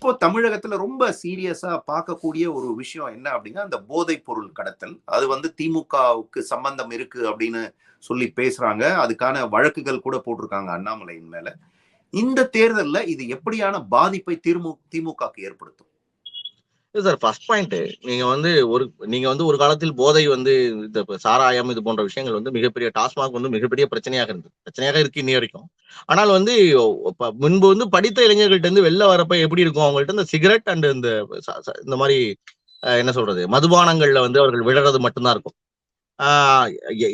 இப்போ தமிழகத்துல ரொம்ப சீரியஸா பார்க்கக்கூடிய ஒரு விஷயம் என்ன அப்படின்னா, அந்த போதைப் பொருள் கடத்தல். அது வந்து திமுகவுக்கு சம்பந்தம் இருக்கு அப்படின்னு சொல்லி பேசுறாங்க. அதுக்கான வழக்குகள் கூட போட்டிருக்காங்க அண்ணாமலையின் மேல. இந்த தேர்தல்ல இது எப்படியான பாதிப்பை திமுகக்கு ஏற்படுத்தும்? சார் ஃபர்ஸ்ட் பாயிண்ட் நீங்க வந்து ஒரு காலத்தில் போதை வந்து இந்த சாராயம் இது போன்ற விஷயங்கள் வந்து மிகப்பெரிய டாஸ்மாக் வந்து மிகப்பெரிய பிரச்சனையாக இருந்தது. பிரச்சனையாக இருக்கு இன்னி வரைக்கும். ஆனால் வந்து முன்பு வந்து படித்த இளைஞர்கள்ட்ட இருந்து வெளில வரப்ப எப்படி இருக்கும் அவங்கள்ட்ட இந்த சிகரெட் அண்ட் இந்த மாதிரி என்ன சொல்றது மதுபானங்கள்ல வந்து அவர்கள் விழறது மட்டும்தான் இருக்கும்.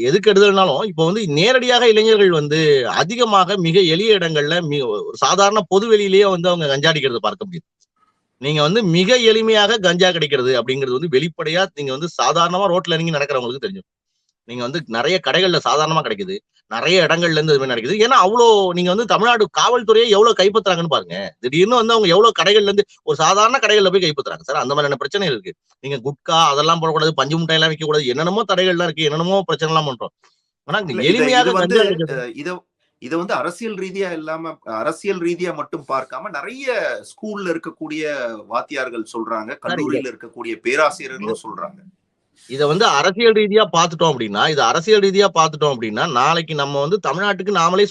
எதுக்கு எடுதல்னாலும் இப்போ வந்து நேரடியாக இளைஞர்கள் வந்து அதிகமாக மிக எளிய இடங்கள்ல சாதாரண பொது வெளியிலேயே வந்து அவங்க கஞ்சாடிக்கிறத பார்க்க முடியுது. நீங்க வந்து மிக எளிமையாக கஞ்சா கிடைக்கிறது அப்படிங்கிறது வந்து வெளிப்படையா நீங்க வந்து சாதாரணமா ரோட்ல இறங்கி நடக்கிறவங்களுக்கு தெரியும். நீங்க வந்து நிறைய கடைகள்ல சாதாரணமா கிடைக்குது. நிறைய இடங்கள்ல இருந்து இது நடக்குது. ஏன்னா அவ்வளோ நீங்க வந்து தமிழ்நாடு காவல்துறையை எவ்வளவு கைப்பற்றுறாங்கன்னு பாருங்க. திடீர்னு வந்து அவங்க எவ்வளவு கடைகள்ல இருந்து ஒரு சாதாரண கடைகள்ல போய் கைப்பற்றுறாங்க சார். அந்த மாதிரியான பிரச்சனைகள் இருக்கு. நீங்க குட்கா அதெல்லாம் போடக்கூடாது, பஞ்சு முட்டாய் எல்லாம் வைக்க கூடாது, என்னென்னமோ தடைகள்லாம் இருக்கு, என்னென்னமோ பிரச்சனை எல்லாம் பண்றோம். ஆனா எளிமையாக கஞ்சா இத இத வந்து அரசியல் ரீதியா இல்லாம அரசியல் ரீதியா மட்டும் பார்க்காம நிறைய ஸ்கூல்ல இருக்கக்கூடிய வாத்தியார்கள் சொல்றாங்க, கல்லூரியில இருக்கக்கூடிய பேராசிரியர்களும் சொல்றாங்க. இதை வந்து அரசியல் ரீதியா பாத்துட்டோம் அப்படின்னா நாளைக்கு நம்ம வந்து தமிழ்நாட்டுக்கு நாமளே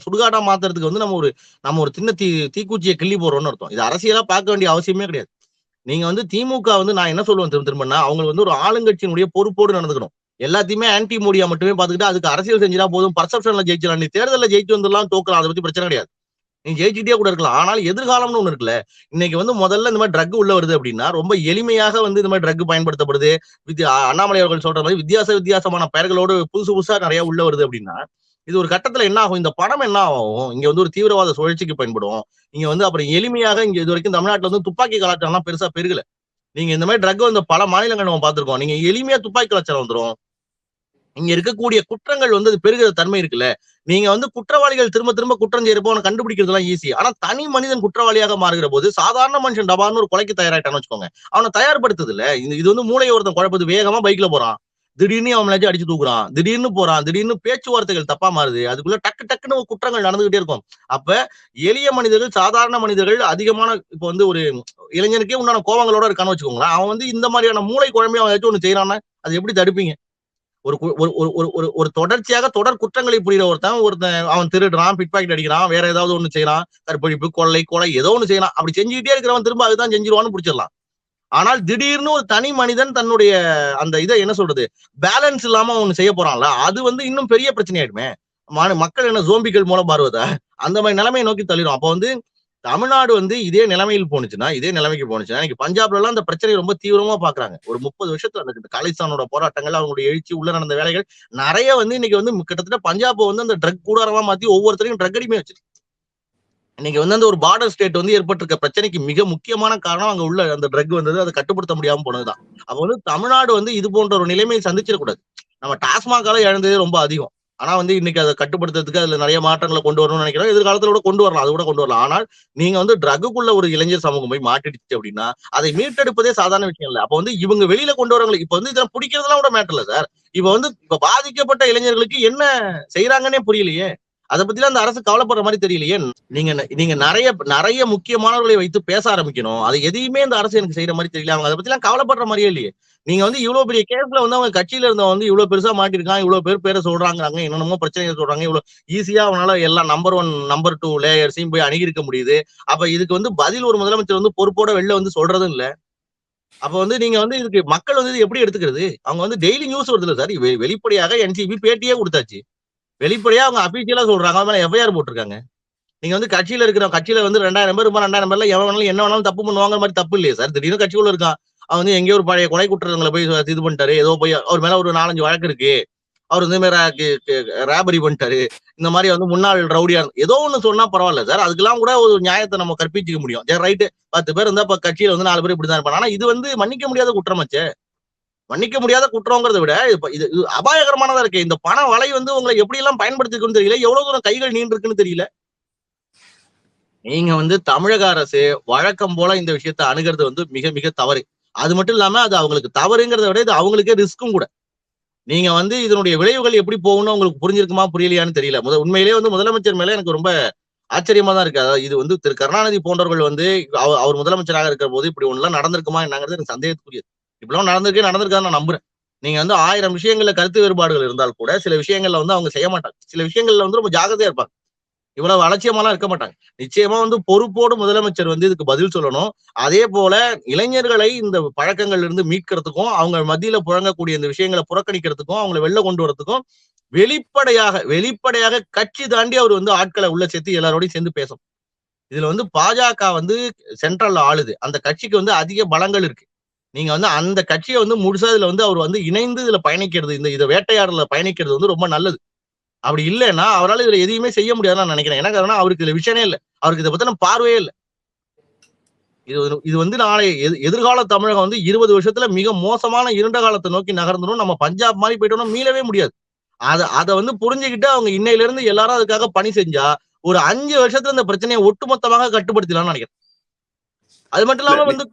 சுடுகாடா மாத்துறதுக்கு வந்து நம்ம ஒரு சின்ன தீக்குச்சியை கிள்ளி போடுறோம்னு அர்த்தம். இது அரசியலா பார்க்க வேண்டிய அவசியமே கிடையாது. நீங்க வந்து திமுக வந்து நான் என்ன சொல்லுவேன் திரும்பன்னா அவங்க வந்து ஒரு ஆளுங்கட்சியினுடைய பொறுப்போடு நடந்துக்கணும். எல்லாத்தையுமே ஆன்டி மோடியா மட்டுமே பாத்துக்கிட்டு அதுக்கு அரசியல் செஞ்சுட்டா போதும், பர்செப்ஷன்ல ஜெயிச்சிடலாம், நீ தேர்தலில் ஜெயிச்சு வந்துடலாம், தோக்கலாம், அதை பத்தி பிரச்சனை கிடையாது. நீ ஜெயிச்சுட்டே கூட இருக்கலாம். ஆனால் எதிர்காலம்னு ஒண்ணு இருக்குல்ல. இன்னைக்கு வந்து முதல்ல இந்த மாதிரி ட்ரக் உள்ள வருது அப்படின்னா ரொம்ப எளிமையாக வந்து இந்த மாதிரி ட்ரக் பயன்படுத்தப்படுது. அண்ணாமலை அவர்கள் சொல்ற மாதிரி வித்தியாசமான பெயர்களோடு புதுசா நிறைய உள்ள வருது அப்படின்னா இது ஒரு கட்டத்துல என்ன ஆகும்? இந்த பணம் என்ன ஆகும்? இங்க வந்து ஒரு தீவிரவாத சுழற்சிக்கு பயன்படும். இங்க வந்து அப்புறம் எளிமையாக இங்க இது வரைக்கும் தமிழ்நாட்டுல வந்து துப்பாக்கி கலாச்சாரம்லாம் பெருசா பெருகல. நீங்க இந்த மாதிரி ட்ரக் வந்து பல மாநிலங்கள் நம்ம பார்த்திருக்கோம். நீங்க எளிமையா துப்பாக்கி கலாச்சாரம் வந்துடும். இங்க இருக்கக்கூடிய குற்றங்கள் வந்து அது பெருகிற தன்மை இருக்குல்ல. நீங்க வந்து குற்றவாளிகள் திரும்ப குற்றம் செய்யறப்போ அவனை கண்டுபிடிக்கிறதுலாம் ஈஸி. ஆனா தனி மனிதன் குற்றவாளியாக மாறுகிற போது சாதாரண மனுஷன் டபார்னு ஒரு கொலைக்கு தயாராயிட்டான்னு வச்சுக்கோங்க, அவனை தயார்படுத்துது இல்ல. இது வந்து மூளை ஒருத்தன் குழப்பது. வேகமா பைக்ல போறான், திடீர்னு அவன் அடிச்சு தூக்குறான், திடீர்னு போறான், திடீர்னு பேச்சுவார்த்தைகள் தப்பா மாறுது, அதுக்குள்ள டக்குன்னு குற்றங்கள் நடந்துகிட்டே இருக்கும். அப்ப எளிய மனிதர்கள், சாதாரண மனிதர்கள் அதிகமான இப்ப வந்து ஒரு இளைஞனுக்கே உண்டான கோவங்களோட இருக்கான்னு வச்சுக்கோங்களேன். அவன் வந்து இந்த மாதிரியான மூளை குழம்பையும் அவன் ஏதாச்சும் ஒண்ணு செய்யறான்னா அது எப்படி தடுப்பீங்க? ஒரு தொடர்ச்சியாக தொடர் குற்றங்களை புரியுற ஒருத்தன் அவன் திருடுறான், பிட் பாக்கெட் அடிக்கிறான், வேற ஏதாவது ஒண்ணு செய்யறான், கற்பழிப்பு, கொலை ஏதோ ஒண்ணு செய்யறான். அப்படி செஞ்சுக்கிட்டே இருக்கிறவன் திரும்ப அதுதான் செஞ்சிருவான்னு பிடிச்சிடலாம். ஆனால் திடீர்னு ஒரு தனி மனிதன் தன்னுடைய அந்த இதை என்ன சொல்றது பேலன்ஸ் இல்லாம ஒண்ணு செய்ய போறான்ல, அது வந்து இன்னும் பெரிய பிரச்சனை ஆயிடுமே. மக்கள் என்ன ஜோம்பிகள் மூலம் மாறுவதா? அந்த மாதிரி நிலைமையை நோக்கி தள்ளிடும். அப்ப வந்து தமிழ்நாடு வந்து இதே நிலைமைக்கு போனுச்சுன்னா இன்னைக்கு பஞ்சாப்ல எல்லாம் அந்த பிரச்சனை ரொம்ப தீவிரமா பாக்குறாங்க. ஒரு 30 வருஷத்துல அந்த காலிஸ்தானோட போராட்டங்கள், அவங்களுடைய எழுச்சி, உள்ள நடந்த வேலைகள் நிறைய வந்து இன்னைக்கு வந்து கிட்டத்தட்ட பஞ்சாப் வந்து அந்த ட்ரக் கூடாரமா மாத்தி ஒவ்வொருத்தரையும் ட்ரக் அடிமையா வச்சிருக்கு. இன்னைக்கு வந்து அந்த ஒரு பார்டர் ஸ்டேட் வந்து ஏற்பட்டிருக்க பிரச்சனைக்கு மிக முக்கியமான காரணம் அங்க உள்ள அந்த ட்ரக் வந்தது, அதை கட்டுப்படுத்த முடியாம போனதுதான். அப்ப வந்து தமிழ்நாடு வந்து இது போன்ற ஒரு நிலைமையை சந்திச்சிடக்கூடாது. நம்ம டாஸ்மாகால இழந்தது ரொம்ப அதிகம். ஆனா வந்து இன்னைக்கு அதை கட்டுப்படுத்துறதுக்கு அதுல நிறைய மாற்றங்களை கொண்டு வரணும்னு நினைக்கிறோம். எதிர்காலத்துல கூட கொண்டு வரலாம், அது கூட கொண்டு வரலாம். ஆனால் நீங்க வந்து ட்ரக்குள்ள ஒரு இளைஞர் சமூகம் போய் மாட்டிடுச்சு அப்படின்னா அதை மீட்டெடுப்பதே சாதாரண விஷயம் இல்லை. அப்ப வந்து இவங்க வெளியில கொண்டு வரவங்களுக்கு இப்ப வந்து இதெல்லாம் பிடிக்கிறதுலாம் கூட மேட்டர் இல்ல சார். இப்ப பாதிக்கப்பட்ட இளைஞர்களுக்கு என்ன செய்யறாங்கன்னே புரியலையே. அதை பத்திலாம் அந்த அரசு கவலைப்படுற மாதிரி தெரியலையே. நீங்க நிறைய முக்கியமானவர்களை வைத்து பேச ஆரம்பிக்கணும். அது எதையுமே இந்த அரசு எனக்கு செய்யற மாதிரி தெரியல. அவங்க அதை பத்தி எல்லாம் கவலைப்படுற மாதிரியே இல்லையே. நீங்க வந்து இவ்வளவு பெரிய கேஸ்ல வந்து அவங்க கட்சியில இருந்தவங்க வந்து இவ்வளவு பெருசா மாட்டிருக்கான், இவ்வளவு பேரை சொல்றாங்க, என்னென்னமோ பிரச்சனைகள் சொல்றாங்க, இவ்வளவு ஈஸியா அவனால எல்லாம் நம்பர் 1 நம்பர் 2 லேயர்ஸையும் போய் அணுகிருக்க முடியுது. அப்ப இதுக்கு வந்து பதில் ஒரு முதலமைச்சர் வந்து பொறுப்போட வெளில வந்து சொல்றதும் இல்ல. அப்ப வந்து நீங்க வந்து இதுக்கு மக்கள் வந்து எப்படி எடுத்துக்கிறது? அவங்க வந்து டெய்லி நியூஸ் வருது இல்ல சார். வெளிப்படையாக என்சிபி பேட்டியே கொடுத்தாச்சு. வெளிப்படையா அவங்க அபிஷியலா சொல்றாங்க, அவன் எஃப்ஐஆர் போட்டிருக்காங்க. நீங்க வந்து கட்சியில வந்து 2000 பேர் 2000 பேர்ல எவனாலும் என்ன வேணாலும் தப்பு பண்ணுவாங்க மாதிரி தப்பு இல்லையே சார். திடீர்னு கட்சிக்குள்ள இருக்கான், அவன் வந்து எங்கேயோ ஒரு பழைய கொலை குற்றங்களை போய் இது பண்ணிட்டாரு, ஏதோ போய் அவர் மேல ஒரு 4-5 வழக்கு இருக்கு, அவர் வந்து ராபரி பண்ணிட்டாரு, இந்த மாதிரி வந்து முன்னாள் ரவுடியா ஏதோ ஒண்ணு சொன்னா பரவாயில்ல சார். அதுக்கெல்லாம் கூட ஒரு நியாயத்தை நம்ம கற்பிச்சுக்க முடியும். ரைட்டு, 10 பேர் இருந்தா இப்ப கட்சியில வந்து 4 பேர் இப்படிதான் இருப்பாங்க. ஆனா இது வந்து மன்னிக்க முடியாத குற்றமாச்சே. மன்னிக்க முடியாத குற்றங்கிறத விட இது அபாயகரமானதா இருக்கு. இந்த பண வலை வந்து உங்களை எப்படி எல்லாம் பயன்படுத்திருக்குன்னு தெரியல, எவ்வளவு தூரம் கைகள் நீண்டிருக்குன்னு தெரியல. நீங்க வந்து தமிழக அரசு வழக்கம் போல இந்த விஷயத்தை அணுகிறது வந்து மிக மிக தவறு. அது மட்டும் இல்லாம அது அவங்களுக்கு தவறுங்கிறத விட இது அவங்களுக்கே ரிஸ்க்கும் கூட. நீங்க வந்து இதனுடைய விளைவுகள் எப்படி போகணும்னு உங்களுக்கு புரிஞ்சிருக்குமா புரியலையான்னு தெரியல. உண்மையிலேயே வந்து முதலமைச்சர் மேல எனக்கு ரொம்ப ஆச்சரியமா தான் இருக்கு. அதாவது இது வந்து திரு கருணாநிதி போன்றவர்கள் வந்து அவர் முதலமைச்சராக இருக்கிற போது இப்படி ஒண்ணு நடந்திருக்குமா என்னங்கிறது எனக்கு சந்தேகத்துக்குரியது. இப்படிலாம் நடந்திருக்கான்னு நான் நம்புறேன். நீங்க வந்து 1000 விஷயங்கள்ல கருத்து வேறுபாடுகள் இருந்தால் கூட சில விஷயங்கள்ல வந்து அவங்க செய்ய மாட்டாங்க. சில விஷயங்கள்ல வந்து ரொம்ப ஜாக்கிரதையா இருப்பாங்க. இவ்வளவு அலட்சியமாலாம் இருக்க மாட்டாங்க. நிச்சயமா வந்து பொறுப்போடு முதலமைச்சர் வந்து இதுக்கு பதில் சொல்லணும். அதே போல இளைஞர்களை இந்த பழக்கங்கள்ல இருந்து மீட்கிறதுக்கும், அவங்க மத்தியில புழங்கக்கூடிய இந்த விஷயங்கள புறக்கணிக்கிறதுக்கும், அவங்கள வெளில கொண்டு வரதுக்கும் வெளிப்படையாக கட்சி தாண்டி அவர் வந்து ஆட்களை உள்ள சேர்த்து எல்லாரோடையும் சேர்ந்து பேசணும். இதுல வந்து பாஜக வந்து சென்ட்ரல்ல ஆளுது. அந்த கட்சிக்கு வந்து அதிக பலங்கள் இருக்கு. நீங்க வந்து அந்த கட்சியை வந்து முழுசா இதுல வந்து அவர் வந்து இணைந்து இதுல பயணிக்கிறது, இத வேட்டையாடல பயணிக்கிறது வந்து ரொம்ப நல்லது. அப்படி இல்லைன்னா அவரால் இதுல எதையுமே செய்ய முடியாதுன்னு நான் நினைக்கிறேன். என்ன காரணம், அவருக்கு இதுல விஷயமே இல்ல. அவருக்கு இதை பத்தின பார்வையே இல்ல. இது வந்து நாளை எதிர்கால தமிழகம் வந்து 20 வருஷத்துல மிக மோசமான இருண்ட காலத்தை நோக்கி நகர்ந்துடும். நம்ம பஞ்சாப் மாதிரி போயிட்டோம்னா மீளவே முடியாது. அத வந்து புரிஞ்சுக்கிட்டு அவங்க இன்னையில இருந்து எல்லாரும் அதுக்காக பணி செஞ்சா ஒரு 5 வருஷத்துல இந்த பிரச்சனையை ஒட்டுமொத்தமாக கட்டுப்படுத்தலாம்னு நினைக்கிறேன். அது மட்டும் இல்லாம வந்து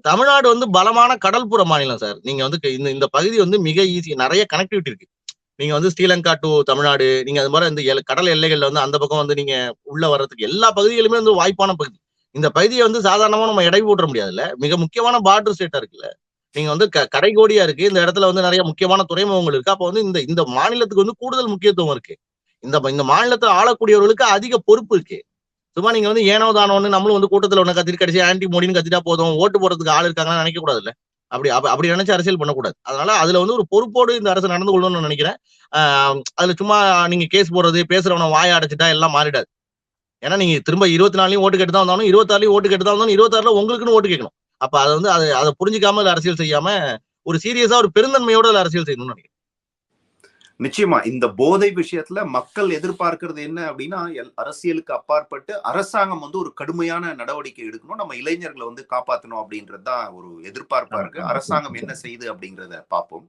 தமிழ்நாடு வந்து பலமான கடல்புற மாநிலம் சார். நீங்க வந்து இந்த பகுதி வந்து மிக ஈஸி, நிறைய கனெக்டிவிட்டி இருக்கு. நீங்க வந்து ஸ்ரீலங்கா டு தமிழ்நாடு, நீங்க அது மாதிரி இந்த கடல் எல்லைகள்ல வந்து அந்த பக்கம் வந்து நீங்க உள்ள வர்றதுக்கு எல்லா பகுதிகளுமே வந்து வாய்ப்பான பகுதி. இந்த பகுதியை வந்து சாதாரணமா நம்ம எடை போட்டுற முடியாதுல்ல. மிக முக்கியமான பார்டர் ஸ்டேட்டா இருக்குல்ல. நீங்க வந்து கடைகோடியா இருக்கு. இந்த இடத்துல வந்து நிறைய முக்கியமான துறைமுகங்கள் இருக்கு. அப்ப வந்து இந்த மாநிலத்துக்கு வந்து கூடுதல் முக்கியத்துவம் இருக்கு. இந்த மாநிலத்தை ஆளக்கூடியவர்களுக்கு அதிக பொறுப்பு இருக்கு. சும்மா நீங்க வந்து ஏனோ தானோன்னு நம்மளும் வந்து கூட்டத்துல ஒண்ணு கத்திட்டு கடைசி ஆன்டி மோடின்னு கத்திட்டா போதும், ஓட்டு போடுறதுக்கு ஆள் இருக்காங்கன்னு நினைக்க கூடாதுல்ல. அப்படி நினைச்சு அரசியல் பண்ணக்கூடாது. அதனால அதுல வந்து ஒரு பொறுப்போடு இந்த அரசு நடந்து கொள்ளணும்னு நினைக்கிறேன். அதுல சும்மா நீங்க கேஸ் போடுறது, பேசுறவன வாய அடைச்சிட்டா எல்லாம் மாறிடாது. ஏன்னா நீங்க திரும்ப 24லயும் ஓட்டு கேட்டு தான் வந்தாலும், 26லயும் ஓட்டு கேட்டு தான் வந்தாலும், 26ல உங்களுக்குன்னு ஓட்டு கேட்கணும். அப்ப அதை வந்து அதை புரிஞ்சுக்காம அரசியல் செய்யாம ஒரு சீரியஸா ஒரு பெருந்தன்மையோட அரசியல் செய்யணும்னு நினைக்கிறேன். நிச்சயமா இந்த போதை விஷயத்துல மக்கள் எதிர்பார்க்கிறது என்ன அப்படின்னா, அரசியலுக்கு அப்பாற்பட்டு அரசாங்கம் வந்து ஒரு கடுமையான நடவடிக்கை எடுக்கணும், நம்ம இளைஞர்களை வந்து காப்பாற்றணும் அப்படின்றதுதான் ஒரு எதிர்பார்ப்பா இருக்கு. அரசாங்கம் என்ன செய்யுது அப்படிங்கிறத பார்ப்போம்.